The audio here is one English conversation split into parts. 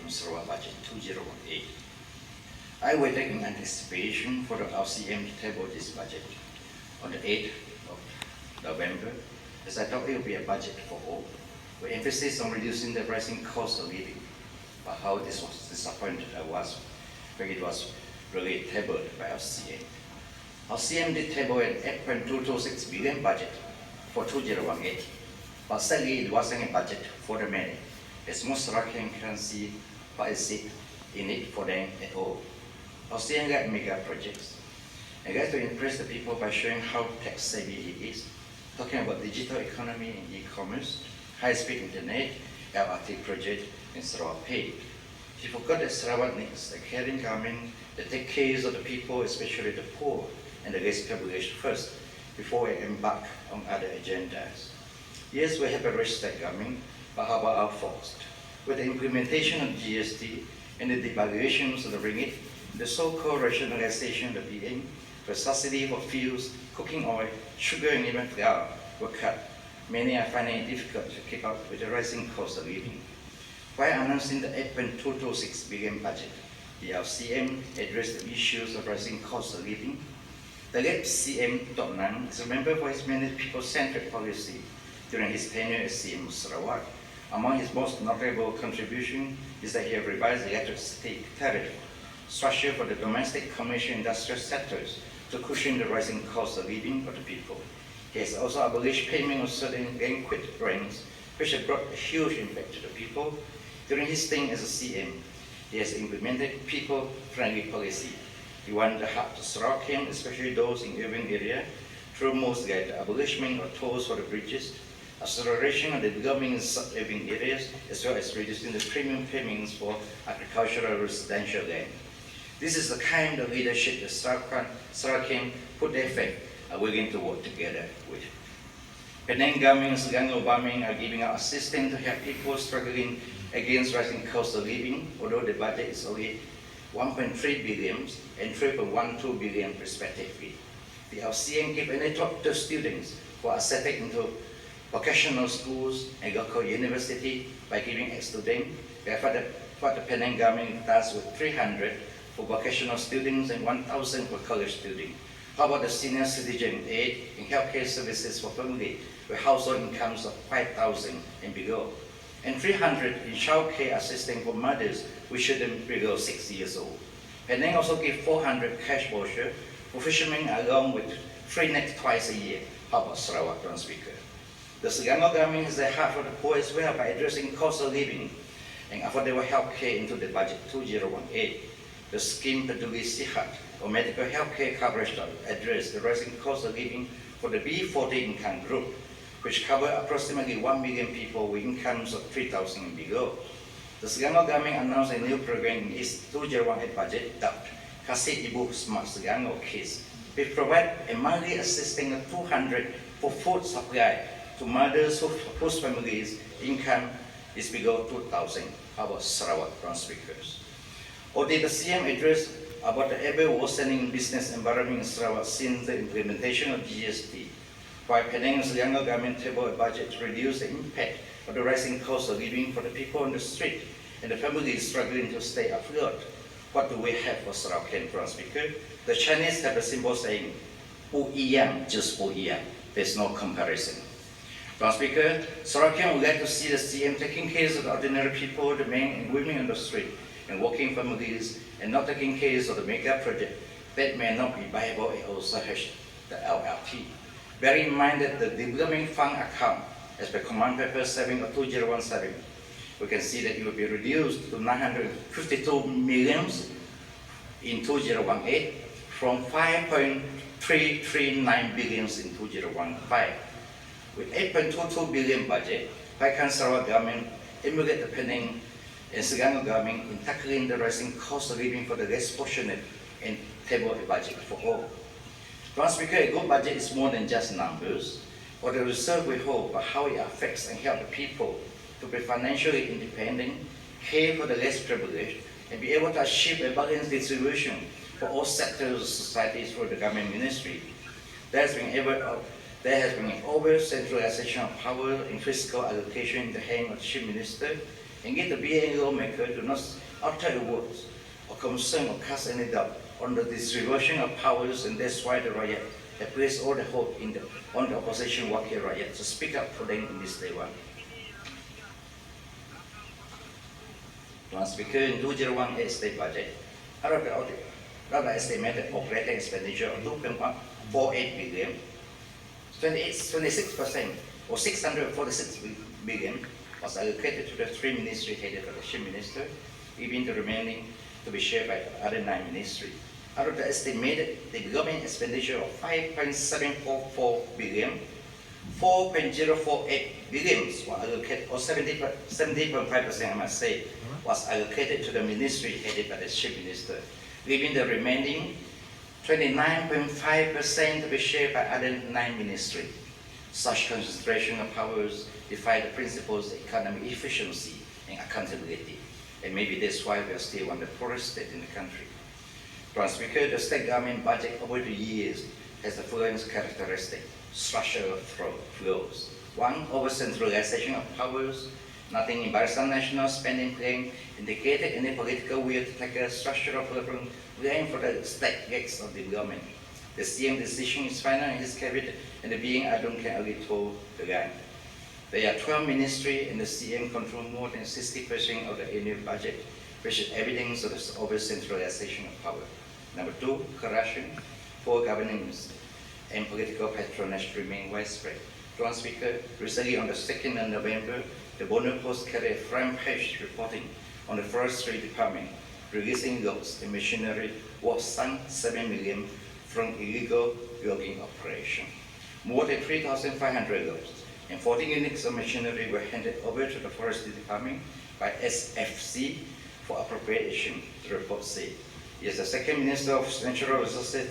on Sarawak Budget 2018. I waited in anticipation for the LCM to table this budget on the 8th of November, as I thought it would be a budget for all, with emphasis on reducing the rising cost of living. But how this was disappointed I was when it was really tabled by LCM. LCM did table an 8.226 billion budget for 2018, but sadly it wasn't a budget for the many, as most Sarawakian can't see what is it in it for them at all. LCM got mega projects, and got to impress the people by showing how tech savvy it is, talking about digital economy and e-commerce, high-speed internet, LRT project, and Sarawak Pay. He forgot that Sarawak needs a caring government that take care of the people, especially the poor and the less privileged first, before we embark on other agendas. Yes, we have a rich state government, but how about our folks? With the implementation of GST and the devaluations of the ringgit, the so-called rationalization of the BM, the subsidy for fuels, cooking oil, sugar, and even flour were cut. Many are finding it difficult to keep up with the rising cost of living. While announcing the 8.226 billion budget, the LCM addressed the issues of rising cost of living. The late CM Tok Nang is remembered for his many people-centered policy during his tenure as CM of Sarawak. Among his most notable contributions is that he revised the electricity tariff structure for the domestic, commercial, industrial sectors to cushion the rising cost of living for the people. He has also abolished payment of certain banquet rents, which have brought a huge impact to the people. During his stint as a CM, he has implemented people-friendly policy. He won the heart of Sarawakian, especially those in urban areas, through mostly the abolishment of tolls for the bridges, acceleration of the development in sub-urban areas, as well as reducing the premium payments for agricultural residential land. This is the kind of leadership that Sarawakian put their faith are willing to work together with. Penang government and Selangor government are giving out assistance to help people struggling against rising cost of living, although the budget is only 1.3 billion and 3.12 billion respectively. The LCM give any talk to students who are accepted into vocational schools and local university by giving X to them. Therefore, the Penang government does with 300 for vocational students and 1,000 for college students. How about the senior citizen aid and healthcare services for family with household incomes of 5,000 and below? And 300 in childcare assistance for mothers with children below 6 years old. Penang also give 400 cash voucher for fishermen along with free net twice a year. How about Sarawak, Tuan Speaker? The Selangor government has the heart for the poor as well by addressing cost of living and affordable healthcare into the budget 2018. The scheme Peduli Sihat, or medical healthcare coverage to address the rising cost of living for the B40 income group, which cover approximately 1 million people with incomes of 3,000 and below. The Selangor government announced a new program in its 2018 budget dubbed Kasih Ibu Smart Selangor Kids, which provide a monthly assistance of 200 for food supply to mothers whose families' income is below 2,000. How about Sarawak, Tuan Speakers? Or did the CM address about the ever worsening business environment in Sarawak since the implementation of GST? While Penang and Selangor government table a budget to reduce the impact of the rising cost of living for the people on the street and the families struggling to stay afloat, what do we have for Sarawakian, Tuan Speaker? The Chinese have a simple saying, 不一样就是不一样. There's no comparison. Tuan Speaker, Sarawakian would like to see the CM taking care of the ordinary people, the men and women on the street, and working families, and not taking care of the mega project that may not be viable and also has the LLT. Bear in mind that the development fund account, as per Command Paper 7 of 2017, we can see that it will be reduced to 952 million in 2018 from 5.339 billion in 2015. With 8.22 billion budget, why can't Sarawak government emulate the Penang and Selangor government in tackling the rising cost of living for the less fortunate and table a budget for all? Tuan Speaker, a good budget is more than just numbers or the result we hold, but how it affects and helps the people to be financially independent, care for the less privileged, and be able to achieve a balanced distribution for all sectors of society through the government ministry. There has been an over-centralization of power and fiscal allocation in the hand of the Chief Minister, and get the BA lawmaker to not utter words or concern or cast any doubt on the distribution of powers, and that's why the Rakyat have placed all the hope on the opposition Wakil Rakyat to speak up for them in this Taiwan. Tuan Speaker, in 2018 state budget, out of the estimated operating expenditure of 2.48 billion, 26% or 646 billion was allocated to the 3 ministries headed by the Chief Minister, leaving the remaining to be shared by the other 9 ministries. Out of the estimated development expenditure of 5.744 billion, 4.048 billion were allocated, or 70.5% I must say, was allocated to the ministry headed by the Chief Minister, leaving the remaining 29.5% to be shared by other 9 ministries. Such concentration of powers defy the principles of economic efficiency and accountability, and maybe that's why we are still one of the poorest state in the country. Tuan Speaker, the state government budget over the years has the following characteristic: structural flaws. 1, over-centralization of powers. Nothing in bilateral national spending plan indicated any political will to tackle structural problem plan for the state gates of development. The CM decision is final in his cabinet, and the being ADUN can only toe the line. There are 12 ministries, and the CM control more than 60% of the annual budget, which is evidence of the over-centralization of power. Number 2, corruption, poor governance, and political patronage remain widespread. Tuan Speaker, recently on the 2nd of November, the Bonner Post carried a front page reporting on the forestry department, releasing logs and machinery worth some 7 million from illegal logging operation. More than 3,500 logs and 14 units of machinery were handed over to the forestry department by SFC for appropriation, the report said. Yes, the Second Minister of Natural Resources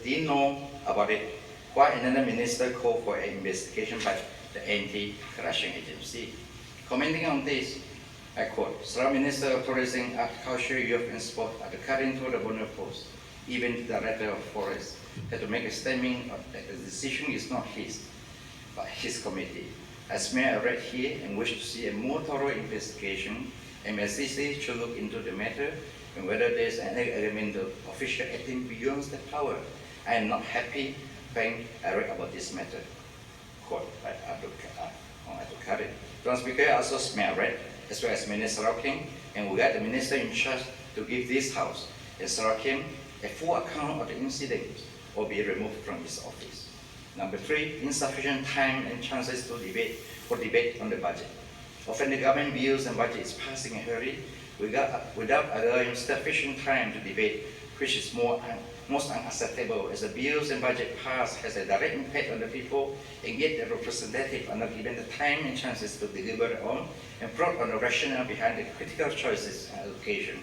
didn't know about it, while another minister called for an investigation by the Anti-Corruption Agency. Commenting on this, I quote, Sarawak Minister of Tourism, Agriculture, Youth and Sport, according to the Bonner Post, even the Director of Forest had to make a statement that the decision is not his, but his committee. As may I read here and wish to see a more thorough investigation, MSCC should look into the matter and whether there is any element of official acting beyond the power. I am not happy when I read about this matter. Quote by Abdul Karim. Tuan Speaker, I also may I read, as well as Minister Sarawak, and we got the Minister in charge to give this House and Sarawak a full account of the incident or be removed from his office. Number 3, insufficient time and chances to debate on the budget. Often the government bills and budget is passing in a hurry without allowing sufficient time to debate, which is most unacceptable, as the bills and budget pass has a direct impact on the people, and yet the representatives are not given the time and chances to deliver on and probe on the rationale behind the critical choices and allocation.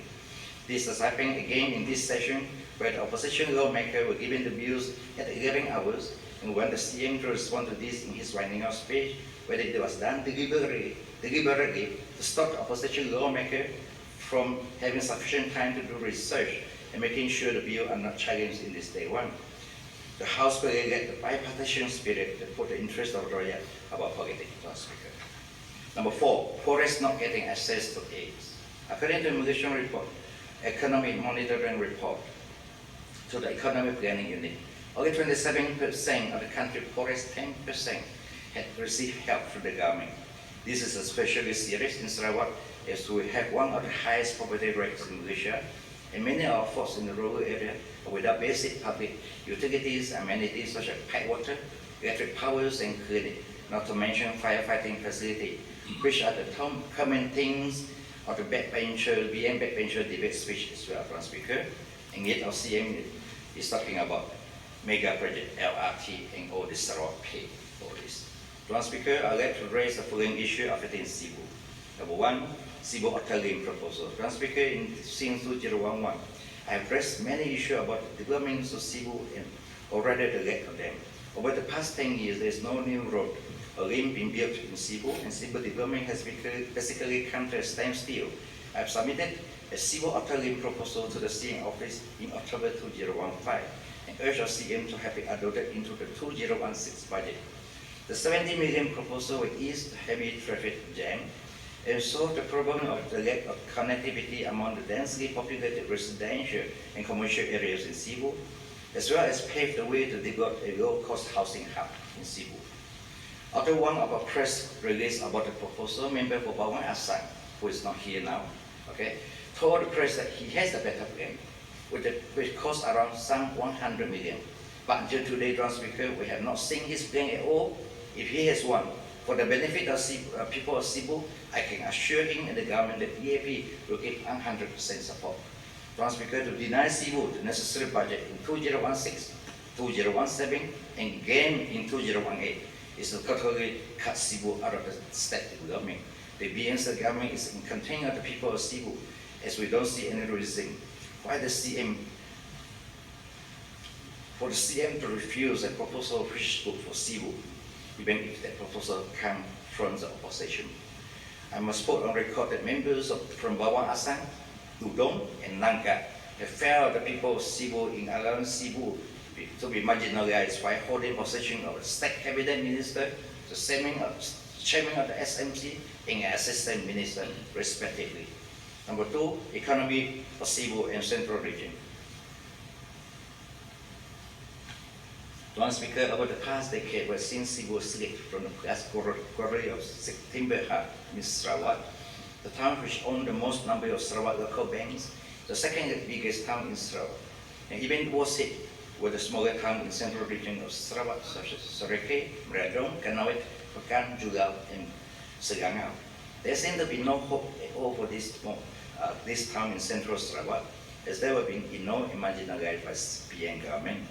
This has happened again in this session, where the opposition lawmaker were given the bills at 11 hours, and when the CM to respond to this in his winding up speech, whether it was done deliberately to stop the opposition lawmaker from having sufficient time to do research and making sure the bill are not challenged in this day one. The House will get the bipartisan spirit to put the interest of Royal above politics, Mr. Speaker. Number 4, forest not getting access to aids. According to the Malaysian report, Economic Monitoring Report to the Economic Planning Unit, only 27% of the country forest 10% had received help from the government. This is especially serious in Sarawak, as we have one of the highest poverty rates in Malaysia, and many of our folks in the rural area are without basic public utilities, amenities such as pipe water, electric powers, and cleaning, not to mention firefighting facility, which are the common things of the backbencher, BM backbencher debate speech as well, Mr. Speaker. And yet our CM is talking about mega project, LRT, and all this Sarawak pay for this. Mr. Speaker, I'd like to raise the following issue affecting Cebu. Number 1, Cebu Outer Ring proposal. Mr. Speaker, since 2011, I have raised many issues about the development of Cebu and already the lack of them. Over the past 10 years, there is no new road or lane being built in Cebu, and Cebu development has basically come to a standstill. I have submitted a Cebu Outer Ring proposal to the CM office in October 2015 and urged our CM to have it adopted into the 2016 budget. The 70 million proposal will ease the heavy traffic jam and solve the problem of the lack of connectivity among the densely populated residential and commercial areas in Cebu, as well as pave the way to develop a low-cost housing hub in Cebu. After one of our press release about the proposal, member for Pelawan Asang, who is not here now, told the press that he has a better plan, which costs around some 100 million. But until today, Draft Speaker, we have not seen his plan at all. If he has one, for the benefit of people of Cebu, I can assure him and the government that EAP will give 100% support. Draft Speaker, to deny Cebu the necessary budget in 2016, 2017, and again in 2018 is to totally cut Cebu out of the state government. The BNC government is in contempt of the people of Cebu, as we don't see any reason why the CM to refuse a proposal which is good for Cebu, even if that proposal comes from the opposition. I must put on record that members from Pelawan Asang, Udong, and Nangka have failed the people of Cebu in allowing Cebu to be marginalized by holding position of the state cabinet minister, the chairman of the SMC, and an assistant minister, respectively. Number two, economy of Cebu and Central Region. One Speaker, over the past decade, we've seen Cebu slipped from the last quarry of timber hub in Sarawak, the town which owns the most number of Sarawak local banks, the second biggest town in Sarawak, and even was hit with the smaller town in Central Region of Sarawak, such as Soreke, Meradong, Kanawit, Pekan, Julao, and Segangau. There seems to be no hope at all for this town in Central Sarawak, as there have been no marginalized by PN government.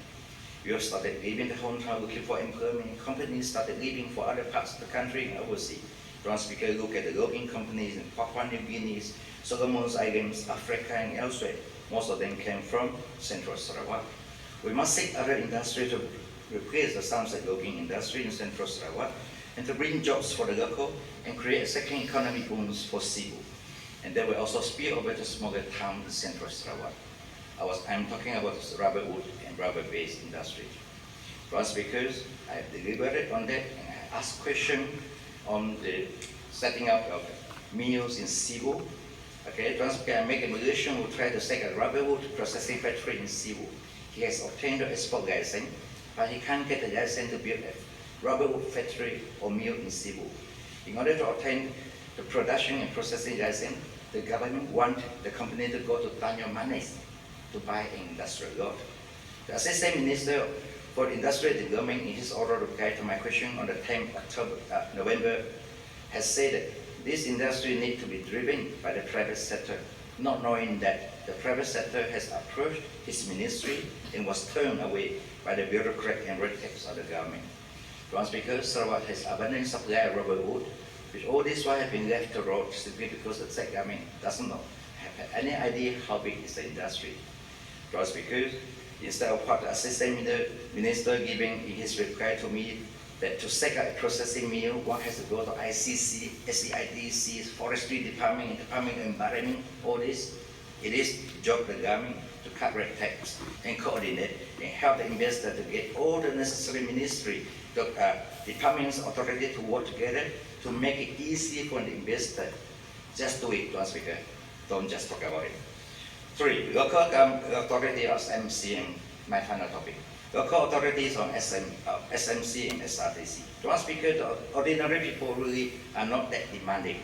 We have started leaving the hometown looking for employment. Companies started leaving for other parts of the country and overseas. Draft Speaker, look at the logging companies in Papua New Guinea, Solomon's Islands, Africa, and elsewhere. Most of them came from Central Sarawak. We must seek other industry to replace the sunset logging industry in Central Sarawak and to bring jobs for the local and create a second economic booms for Cebu. And that will also spill over to smaller towns in Central Sarawak. I'm talking about rubber wood and rubber-based industry. First, because I have deliberated on that and I asked questions on the setting up of mills in Cebu. I make a Malaysian who tried to set a rubber wood processing factory in Cebu. He has obtained the export license, but he can't get the license to build a rubber wood factory or mill in Cebu. In order to obtain the production and processing license, the government wanted the company to go to Tanyo Manes to buy an industrial lot. The Assistant Minister for Industrial Development, in his oral reply to my question on the 10th November, has said that this industry needs to be driven by the private sector, not knowing that the private sector has approached his ministry and was turned away by the bureaucrat and red tapes of the government. One Speaker, Sarawak has abundant supply of rubber wood, which all this while have been left to rot simply because the state government doesn't know, have any idea how big is the industry. One Speaker, instead of what the Assistant Minister giving in his reply to me, that to set up a processing mill, one has to go to ICC, SEIDC, Forestry Department, and Department of Environment, all this. It is the job of the government to cut red tapes and coordinate and help the investor to get all the necessary ministry, departments, authority to work together to make it easy for the investor. Just do it, One Speaker. Don't just talk about it. 3. Local authority of MCM, my final topic. Local authorities on SMC and SRTC. One Speaker, the ordinary people really are not that demanding.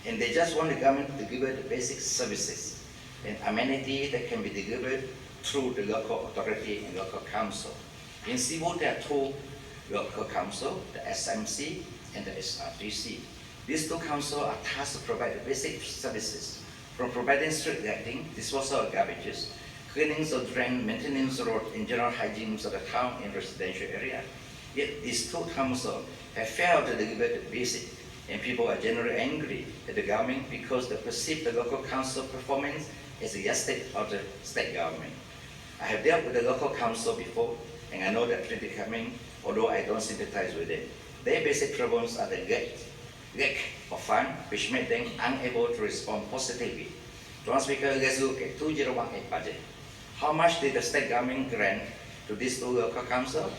And they just want the government to deliver the basic services and amenities that can be delivered through the local authority and local council. In Cebu, there are two local council, the SMC and the SRTC. These two councils are tasked to provide the basic services, from providing street lighting, disposal of garbages, cleaning of drain, maintenance of road, and general hygiene of the town and residential area. Yet these two councils have failed to deliver the basic, and people are generally angry at the government because they perceive the local council performance as the yardstick of the state government. I have dealt with the local council before, and I know that pretty coming, although I don't sympathize with them. Their basic problems are the lack of fund, which made them unable to respond positively. One Speaker, let's look at 2018 budget. How much did the state government grant to these two local councils?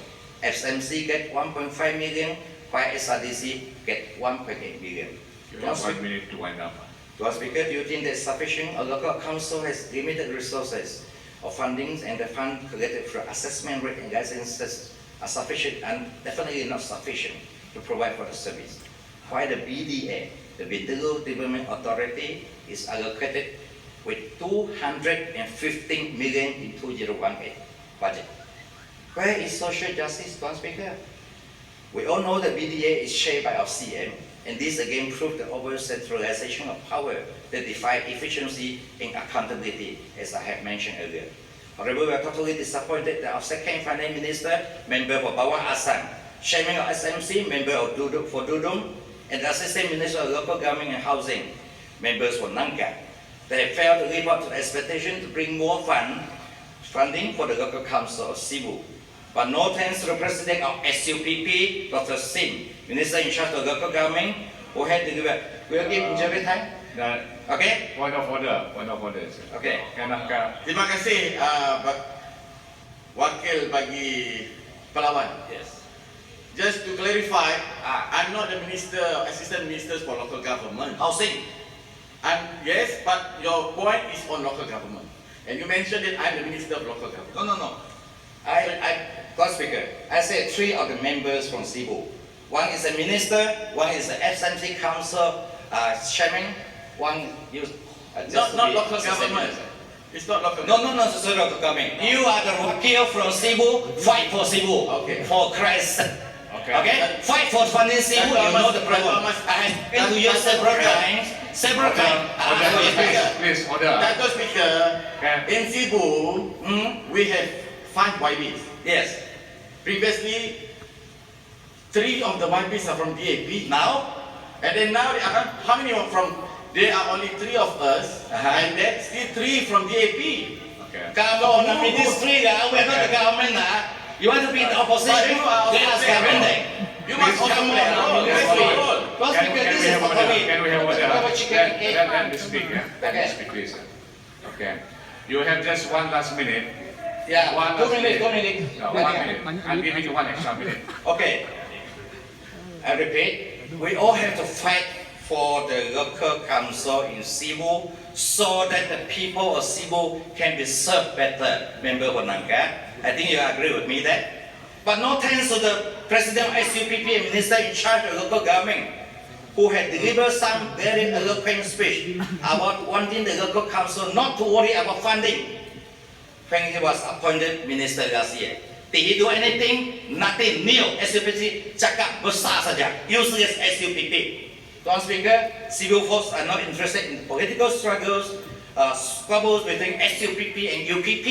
SMC get 1.5 million while SRDC get 1.8 billion. You have 1 minute to wind up. Last Speaker, do you think that sufficient? A local council has limited resources of fundings, and the fund collected through assessment rate and licenses are sufficient and definitely not sufficient to provide for the service. While the BDA, the Bintulu Development Authority, is allocated with 215 million in 2018 budget. Where is social justice, Last Speaker? We all know that BDA is chaired by our CM, and this again proved the over-centralization of power that defy efficiency and accountability, as I have mentioned earlier. However, we are totally disappointed that our second Finance Minister, member for Pelawan Assam, chairman of SMC, member of for Dudum, and the Assistant Minister of Local Government and Housing, members for Nangka, they have failed to live up to the expectation to bring more funding for the local council of Cebu. But no thanks to the President of SUPP, Dr. Sim, Minister in charge of local government, who had delivered. We'll give injury time. Okay? Point of order. Sir. Okay. Terima kasih Wakil bagi Pelawan. Yes. Just to clarify, I'm not the Minister, Assistant Minister for Local Government. Housing. Yes, but your point is on local government. And you mentioned that I'm the Minister of Local Government. No. Last Speaker, I said 3 of the members from Cebu. One is a minister, one is the SMC Council chairman, one is not local government. It's not local government. No, it's not local government. You are the wakil from Cebu, fight for Cebu. Okay. For Christ. Okay? Fight for funding Cebu, you know the problem. I have been to you several times. Please, order. Dr. Speaker, in Cebu, we have 5 YBs. Yes. Previously, 3 of the YBs are from DAP. Now? And then now, how many are from, there are only 3 of us, and then still 3 from DAP. Okay. Come on, the ministry, we're not the government. You want to be in the opposition? Let us government. You must also play a role. Can we have order? Let me speak, Let me speak, please. Okay. You have just 1 last minute. Yeah, 2 minutes. No, 1 minute. I'm giving you 1 extra minute. Okay. I repeat, we all have to fight for the local council in Cebu so that the people of Cebu can be served better, Member Nangka. I think you agree with me that. But no thanks to the President of SUPP and Minister in charge of local government, who had delivered some very eloquent speech about wanting the local council not to worry about funding when he was appointed minister last year. Did he do anything? Nothing new. SUPP cakap besar saja. Useless SUPP. Last Speaker, Cebu folks are not interested in political struggles, squabbles between SUPP and UPP,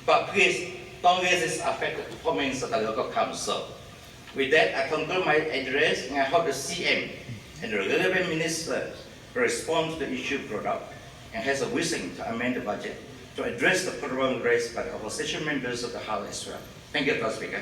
but please don't let this affect the performance of the local council. With that, I conclude my address, and I hope the CM and the relevant ministers respond to the issue brought up and has a wisdom to amend the budget to address the problem raised by the opposition members of the House as well. Thank you, Mr. Speaker.